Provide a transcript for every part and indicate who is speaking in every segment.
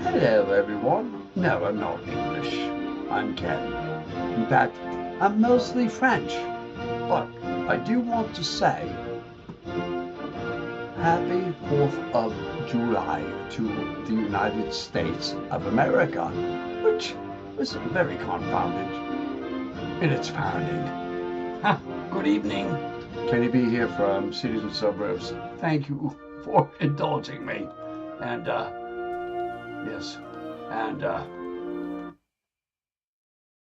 Speaker 1: Hello, everyone. No, I'm not English. I'm Ken. In fact, I'm mostly French. But I do want to say Happy 4th of July to the United States of America, which was very confounded in its founding. Good evening. Kenny B here from Cities and Suburbs. Thank you for indulging me. And, yes. And,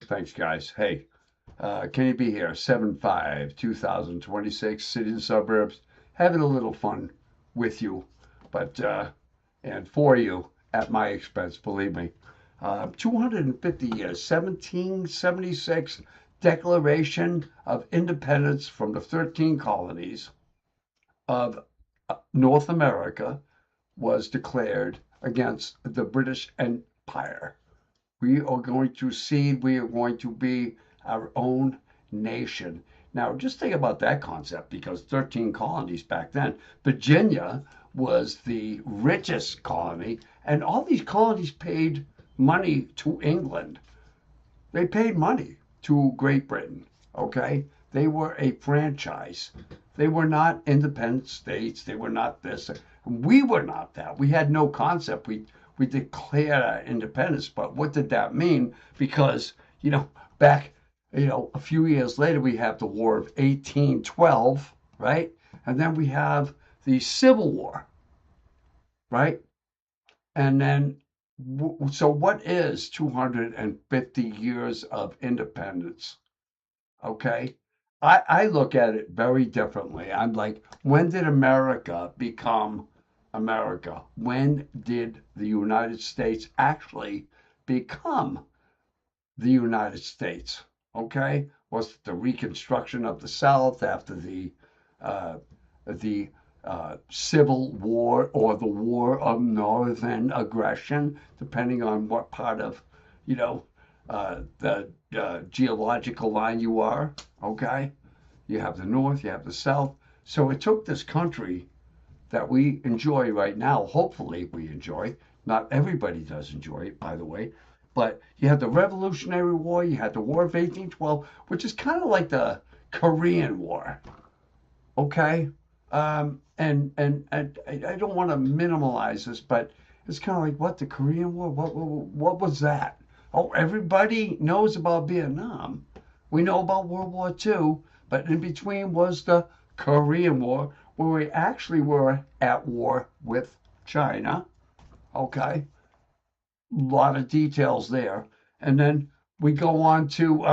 Speaker 1: thanks, guys. Hey, Kenny B here, 7/5/2026, Cities and Suburbs, having a little fun with you, but and for you at my expense, believe me. 250 years, 1776, Declaration of Independence from the 13 colonies of North America was declared against the British Empire. We are going to cede, we are going to be our own nation. Now, just think about that concept because 13 colonies back then. Virginia was the richest colony, and all these colonies paid money to England. They paid money to Great Britain, okay? They were a franchise. They were not independent states. They were not this. We were not that. We had no concept. We declared our independence, but what did that mean? Because, back a few years later, we have the War of 1812, right? And then we have the Civil War, right? And then, so what is 250 years of independence? Okay. I look at it very differently. I'm like, when did America become America? When did the United States actually become the United States? Okay, was it the Reconstruction of the South after the Civil War or the War of Northern Aggression, depending on what part of the geological line you are? Okay, you have the North, you have the South. So it took this country that we enjoy right now. Hopefully, we enjoy. Not everybody does enjoy it, by the way. But you had the Revolutionary War, you had the War of 1812, which is kind of like the Korean War. Okay? And I don't want to minimalize this, but it's kind of like, what, the Korean War? What was that? Oh, everybody knows about Vietnam. We know about World War II, but in between was the Korean War, where we actually were at war with China. Okay? A lot of details there. And then we go on to,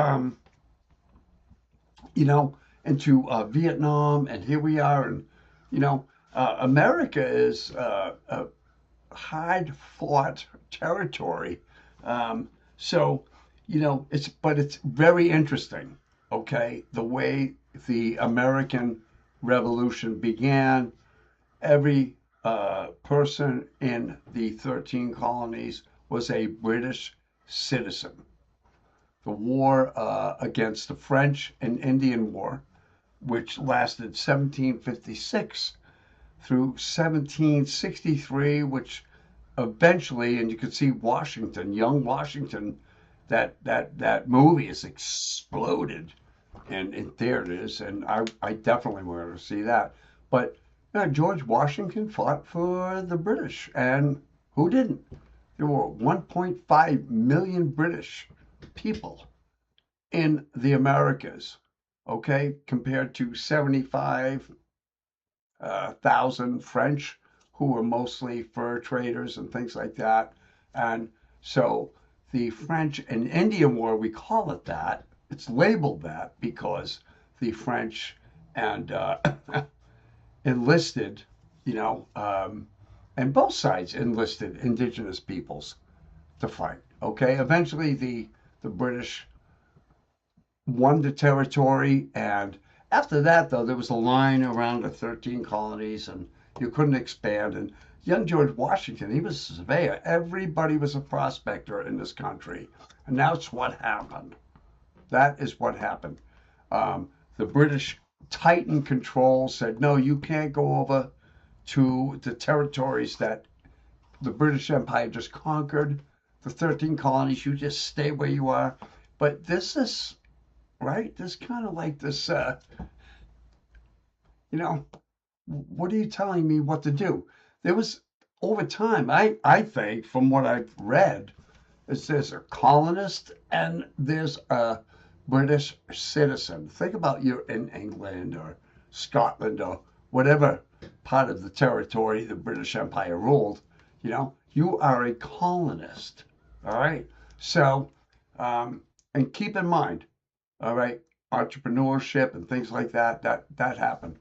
Speaker 1: into Vietnam, and here we are. And, America is a hard fought territory. So, it's very interesting, okay, the way the American Revolution began. Every person in the 13 colonies was a British citizen. The war against the French and Indian War, which lasted 1756 through 1763, which eventually, and you could see Washington, young Washington, that movie has exploded in theaters, and I definitely wanted to see that. But George Washington fought for the British, and who didn't? There were 1.5 million British people in the Americas, okay, compared to 75,000 French, who were mostly fur traders and things like that. And so the French and Indian War, we call it that. It's labeled that because the French and enlisted, and both sides enlisted indigenous peoples to fight. Okay, eventually the British won the territory, and after that, though, there was a line around the 13 colonies, and you couldn't expand. And young George Washington, he was a surveyor. Everybody was a prospector in this country, and that's what happened. That is what happened. The British tightened control, said, no, you can't go over to the territories that the British Empire just conquered the 13 colonies. You just stay where you are. But this is, right? This kind of like this, you know, what are you telling me what to do? There was, over time, I think, from what I've read, is there's a colonist and there's a British citizen. Think about you're in England or Scotland or whatever part of the territory the British Empire ruled. You are a colonist. All right. So, and keep in mind, all right, entrepreneurship and things like that happened.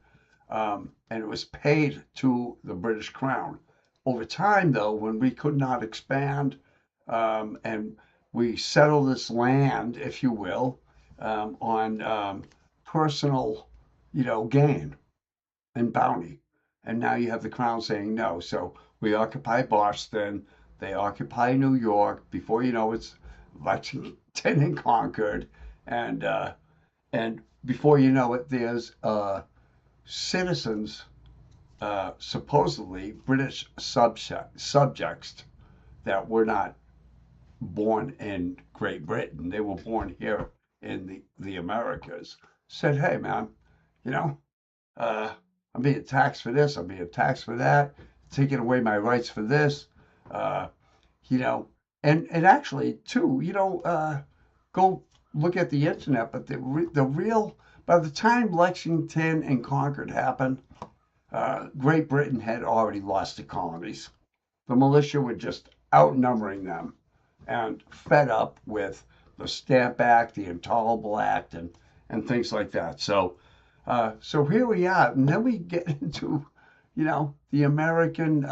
Speaker 1: And it was paid to the British Crown. Over time, though, when we could not expand, and we settled this land, if you will, on personal, gain and bounty. And now you have the Crown saying no. So we occupy Boston, they occupy New York. Before you know it's Lexington and Concord, and before you know it, there's citizens, supposedly British subjects that were not born in Great Britain. They were born here in the Americas. Said, hey, man, I'm being taxed for this. I'm being taxed for that. Taking away my rights for this. And actually, too, go look at the internet. But the real, by the time Lexington and Concord happened, Great Britain had already lost the colonies. The militia were just outnumbering them and fed up with the Stamp Act, the Intolerable Act, and things like that. So here we are, and then we get into, the American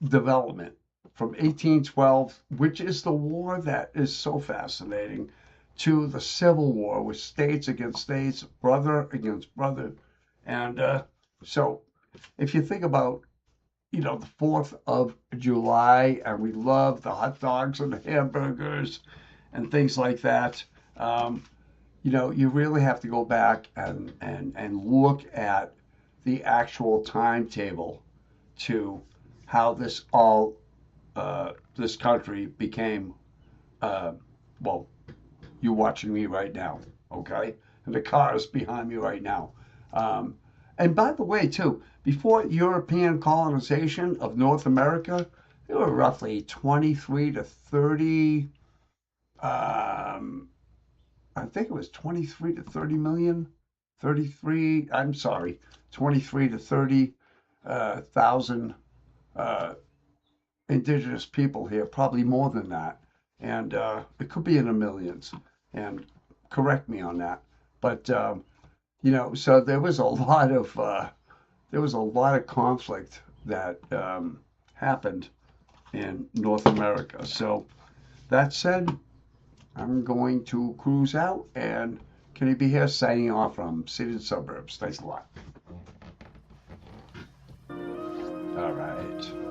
Speaker 1: development from 1812, which is the war that is so fascinating, to the Civil War with states against states, brother against brother. And so if you think about, the 4th of July, and we love the hot dogs and the hamburgers and things like that, you really have to go back and look at the actual timetable to how this country became, well, you watching me right now, okay? And the cars behind me right now. And by the way, too, before European colonization of North America, there were roughly 23 to 30, I think it was 23 to 30 million, 23 to 30,000 indigenous people here, probably more than that. And it could be in the millions, and correct me on that. But, so there was a lot of conflict that happened in North America. So that said, I'm going to cruise out, and Kenny B here signing off from City and Suburbs. Thanks a lot. All right.